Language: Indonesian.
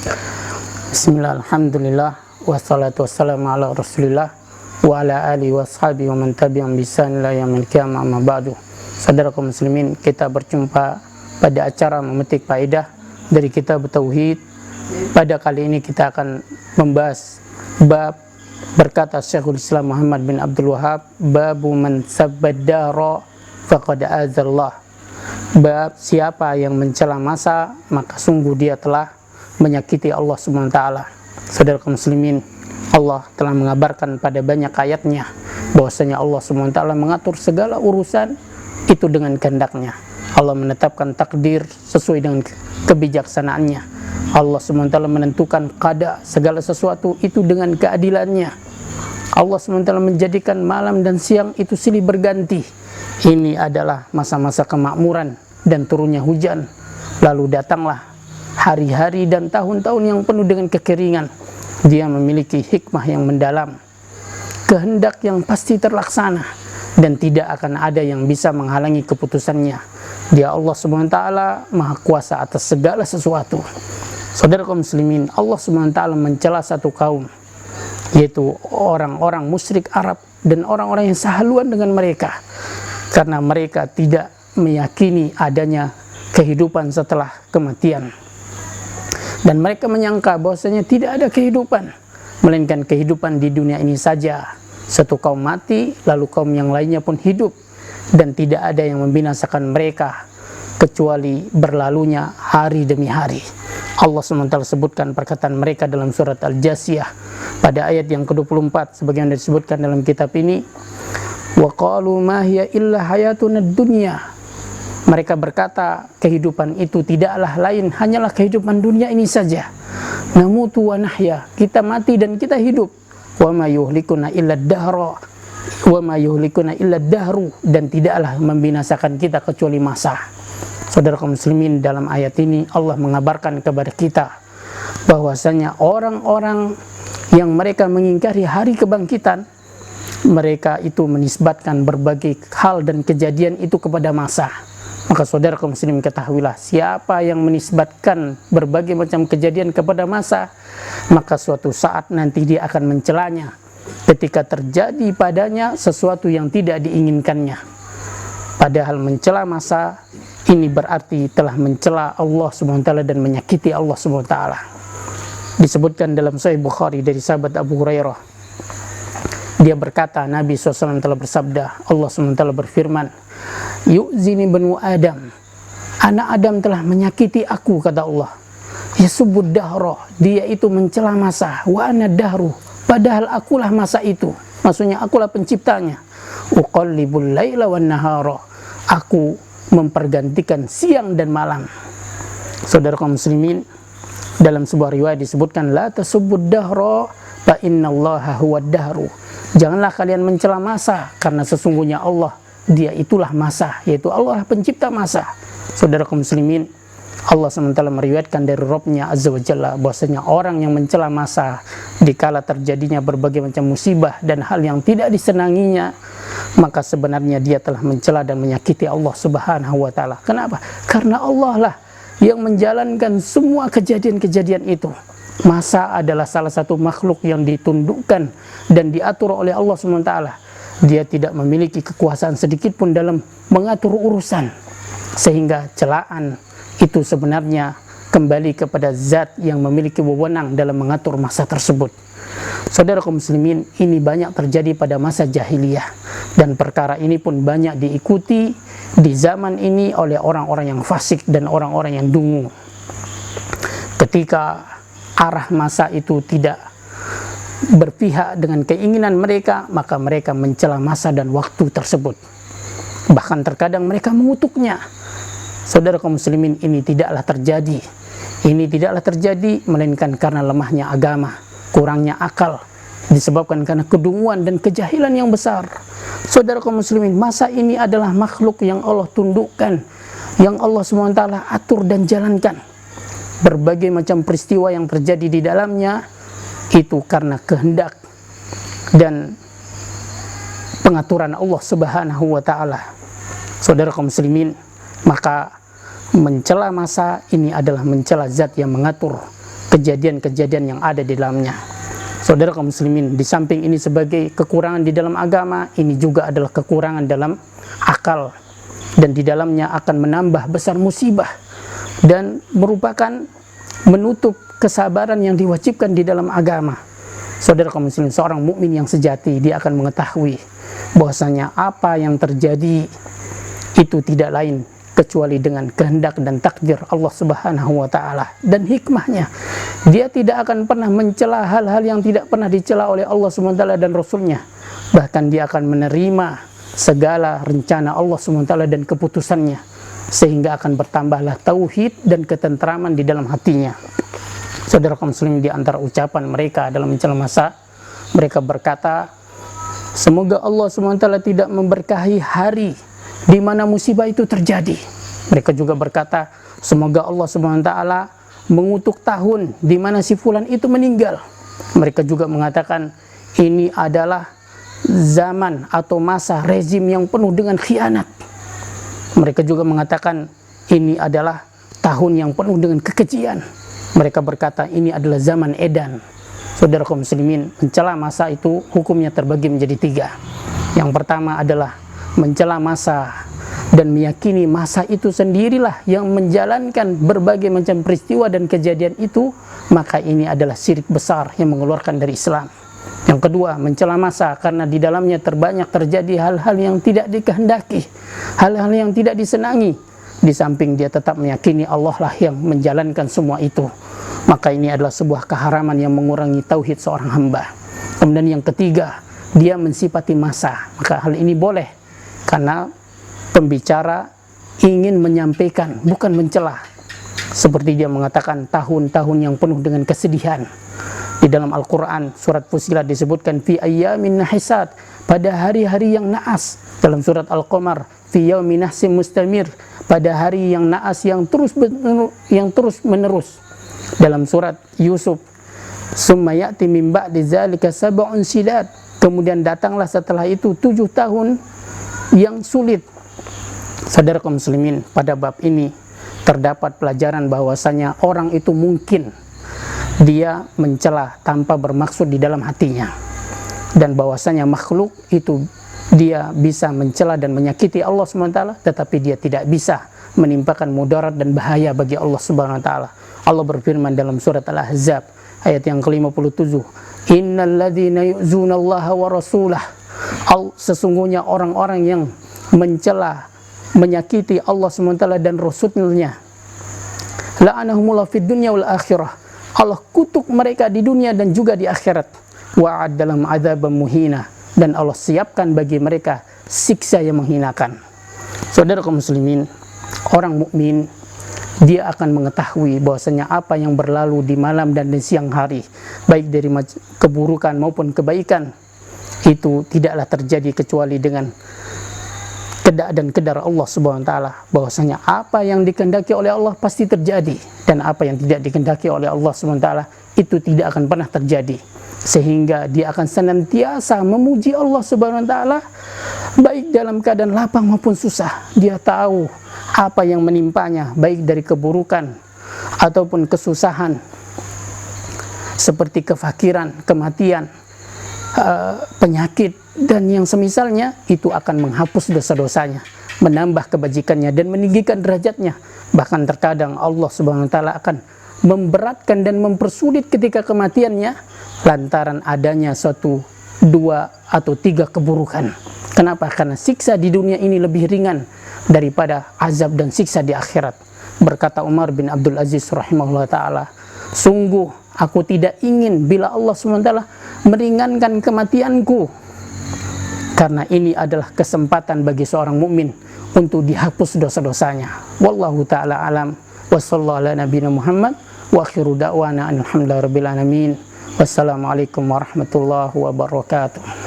Bismillah, alhamdulillah, wassalatu wassalamu ala rasulillah wa ala alihi wa sahbihi wa man tabi'an bisan ila yaumil qiyamah, amma ba'du. Saudara kaum muslimin, kita berjumpa pada acara memetik faedah dari kitab Tauhid. Pada kali ini kita akan membahas bab berkata Syekhul Islam Muhammad bin Abdul Wahab, babu man sabbadara faqad azallah. Bab siapa yang mencela masa, maka sungguh dia telah menyakiti Allah Subhanahu wa taala. Saudara kaum muslimin, Allah telah mengabarkan pada banyak ayatnya bahwasanya Allah Subhanahu wa taala mengatur segala urusan itu dengan kehendaknya. Allah menetapkan takdir sesuai dengan kebijaksanaannya. Allah Subhanahu wa taala menentukan qada segala sesuatu itu dengan keadilannya. Allah Subhanahu wa taala menjadikan malam dan siang itu silih berganti. Ini adalah masa-masa kemakmuran dan turunnya hujan. Lalu datanglah hari-hari dan tahun-tahun yang penuh dengan kekeringan. Dia memiliki hikmah yang mendalam, kehendak yang pasti terlaksana, dan tidak akan ada yang bisa menghalangi keputusannya. Dia Allah Subhanahu wa taala Maha Kuasa atas segala sesuatu. Saudara kaum muslimin, Allah Subhanahu wa taala mencela satu kaum, yaitu orang-orang musyrik Arab dan orang-orang yang sehaluan dengan mereka, karena mereka tidak meyakini adanya kehidupan setelah kematian. Dan mereka menyangka bahwasanya tidak ada kehidupan, melainkan kehidupan di dunia ini saja. Satu kaum mati, lalu kaum yang lainnya pun hidup, dan tidak ada yang membinasakan mereka kecuali berlalunya hari demi hari. Allah SWT sebutkan perkataan mereka dalam surat Al-Jasiyah pada ayat yang ke-24, sebagaimana disebutkan dalam kitab ini, wa qalu ma hiya illa hayatuna dunya. Mereka berkata, kehidupan itu tidaklah lain hanyalah kehidupan dunia ini saja. Namutu wa nahya, kita mati dan kita hidup. Wa ma yuhlikuna illa dahra, wa ma yuhlikuna illa dahru, dan tidaklah membinasakan kita kecuali masa. Saudara kaum muslimin, dalam ayat ini Allah mengabarkan kepada kita bahwasanya orang-orang yang mereka mengingkari hari kebangkitan, mereka itu menisbatkan berbagai hal dan kejadian itu kepada masa. Maka saudara kaum muslimin, ketahuilah, siapa yang menisbatkan berbagai macam kejadian kepada masa, maka suatu saat nanti dia akan mencelanya ketika terjadi padanya sesuatu yang tidak diinginkannya. Padahal mencela masa ini berarti telah mencela Allah Subhanahu wa taala dan menyakiti Allah Subhanahu wa taala. Disebutkan dalam Sahih Bukhari dari sahabat Abu Hurairah, dia berkata, Nabi SAW telah bersabda, Allah SWT berfirman, yu'zini banu Adam, anak Adam telah menyakiti aku, kata Allah. Yasubud dahra, dia itu mencela masa, wa ana dahru, padahal akulah masa itu, maksudnya akulah penciptanya. Uqallibul laila wan nahara, aku mempergantikan siang dan malam. Saudara kaum muslimin, dalam sebuah riwayat disebutkan, la tasubud dahra fa innallaha huwad dahru. Janganlah kalian mencela masa, karena sesungguhnya Allah, dia itulah masa, yaitu Allah pencipta masa. Saudara kaum muslimin, Allah SWT meriwayatkan dari Rabb-Nya Azza wa Jalla bahwasanya orang yang mencela masa dikala terjadinya berbagai macam musibah dan hal yang tidak disenanginya, maka sebenarnya dia telah mencela dan menyakiti Allah Subhanahu wa taala. Kenapa? Karena Allah lah yang menjalankan semua kejadian-kejadian itu. Masa adalah salah satu makhluk yang ditundukkan dan diatur oleh Allah SWT. Dia tidak memiliki kekuasaan sedikit pun dalam mengatur urusan, sehingga celaan itu sebenarnya kembali kepada zat yang memiliki wewenang dalam mengatur masa tersebut. Saudara kaum muslimin, ini banyak terjadi pada masa jahiliyah, dan perkara ini pun banyak diikuti di zaman ini oleh orang-orang yang fasik dan orang-orang yang dungu. Ketika arah masa itu tidak berpihak dengan keinginan mereka, maka mereka mencela masa dan waktu tersebut. Bahkan terkadang mereka mengutuknya. Saudara kaum muslimin, ini tidaklah terjadi. Ini tidaklah terjadi melainkan karena lemahnya agama, kurangnya akal, disebabkan karena kedunguan dan kejahilan yang besar. Saudara kaum muslimin, masa ini adalah makhluk yang Allah tundukkan, yang Allah SWT atur dan jalankan. Berbagai macam peristiwa yang terjadi di dalamnya itu karena kehendak dan pengaturan Allah Subhanahu wa taala. Saudara kaum muslimin, maka mencela masa ini adalah mencela zat yang mengatur kejadian-kejadian yang ada di dalamnya. Saudara kaum muslimin, di samping ini sebagai kekurangan di dalam agama, ini juga adalah kekurangan dalam akal, dan di dalamnya akan menambah besar musibah dan merupakan menutup kesabaran yang diwajibkan di dalam agama. Saudara kaum muslimin, seorang mukmin yang sejati, dia akan mengetahui bahwasanya apa yang terjadi itu tidak lain kecuali dengan kehendak dan takdir Allah Subhanahu wa ta'ala dan hikmahnya. Dia tidak akan pernah mencela hal-hal yang tidak pernah dicela oleh Allah Subhanahu wa ta'ala dan Rasulnya. Bahkan dia akan menerima segala rencana Allah Subhanahu wa ta'ala dan keputusannya, sehingga akan bertambahlah tauhid dan ketentraman di dalam hatinya. Saudara kaum muslimin, di antara ucapan mereka dalam mencela masa, mereka berkata, semoga Allah Subhanahu wa ta'ala tidak memberkahi hari di mana musibah itu terjadi. Mereka juga berkata, semoga Allah Subhanahu wa ta'ala mengutuk tahun di mana si fulan itu meninggal. Mereka juga mengatakan ini adalah zaman atau masa rezim yang penuh dengan khianat. Mereka juga mengatakan ini adalah tahun yang penuh dengan kekejian. Mereka berkata ini adalah zaman edan. Saudara kaum muslimin, mencela masa itu hukumnya terbagi menjadi 3. Yang pertama adalah mencela masa dan meyakini masa itu sendirilah yang menjalankan berbagai macam peristiwa dan kejadian itu, maka ini adalah syirik besar yang mengeluarkan dari Islam. Yang kedua, mencela masa karena di dalamnya terbanyak terjadi hal-hal yang tidak dikehendaki, hal-hal yang tidak disenangi. Di samping dia tetap meyakini Allah lah yang menjalankan semua itu, maka ini adalah sebuah keharaman yang mengurangi tauhid seorang hamba. Kemudian yang ketiga, dia mensifati masa, maka hal ini boleh karena pembicara ingin menyampaikan, bukan mencela. Seperti dia mengatakan tahun-tahun yang penuh dengan kesedihan. Di dalam Al-Quran, surat Fussilat disebutkan fi ayyamin nahisat, pada hari-hari yang naas. Dalam surat Al-Qamar, fi yaumin nahsim mustamir, pada hari yang naas yang terus menerus. Dalam surat Yusuf, summa ya'ti min ba'di dzalika sab'un silat, kemudian datanglah setelah itu 7 tahun yang sulit. Saudara kaum muslimin, pada bab ini terdapat pelajaran bahwasanya orang itu mungkin dia mencela tanpa bermaksud di dalam hatinya, dan bahwasanya makhluk itu dia bisa mencela dan menyakiti Allah SWT, tetapi dia tidak bisa menimpakan mudarat dan bahaya bagi Allah SWT. Allah berfirman dalam surat Al-Ahzab ayat yang ke-57, innal ladzina yu'zunallaha wa rasulah, sesungguhnya orang-orang yang mencela, menyakiti Allah SWT dan Rasulnya, la'anahumullah fid dunya wal akhirah, Allah kutuk mereka di dunia dan juga di akhirat, wa'ad dalam adzab muhina, dan Allah siapkan bagi mereka siksa yang menghinakan. Saudara kaum muslimin, orang mukmin dia akan mengetahui bahwasanya apa yang berlalu di malam dan di siang hari, baik dari keburukan maupun kebaikan, itu tidaklah terjadi kecuali dengan kedak dan kedar Allah Subhanahu wa ta'ala. Bahwasanya apa yang dikehendaki oleh Allah pasti terjadi, dan apa yang tidak dikehendaki oleh Allah Subhanahu wa ta'ala itu tidak akan pernah terjadi. Sehingga dia akan senantiasa memuji Allah Subhanahu wa ta'ala, baik dalam keadaan lapang maupun susah. Dia tahu apa yang menimpanya, baik dari keburukan ataupun kesusahan, seperti kefakiran, kematian, penyakit, dan yang semisalnya, itu akan menghapus dosa-dosanya, menambah kebajikannya, dan meninggikan derajatnya. Bahkan terkadang Allah Subhanahu wa ta'ala akan memberatkan dan mempersulit ketika kematiannya, lantaran adanya 1, 2, atau 3 keburukan. Kenapa? Karena siksa di dunia ini lebih ringan daripada azab dan siksa di akhirat. Berkata Umar bin Abdul Aziz rahimahullah ta'ala, sungguh aku tidak ingin bila Allah SWT meringankan kematianku, karena ini adalah kesempatan bagi seorang mukmin untuk dihapus dosa-dosanya. Wallahu ta'ala alam, wa sallallahu ala nabiyina Muhammad, wa akhiru da'wana alhamdulillahi rabbil alamin. Wassalamualaikum warahmatullahi wabarakatuh.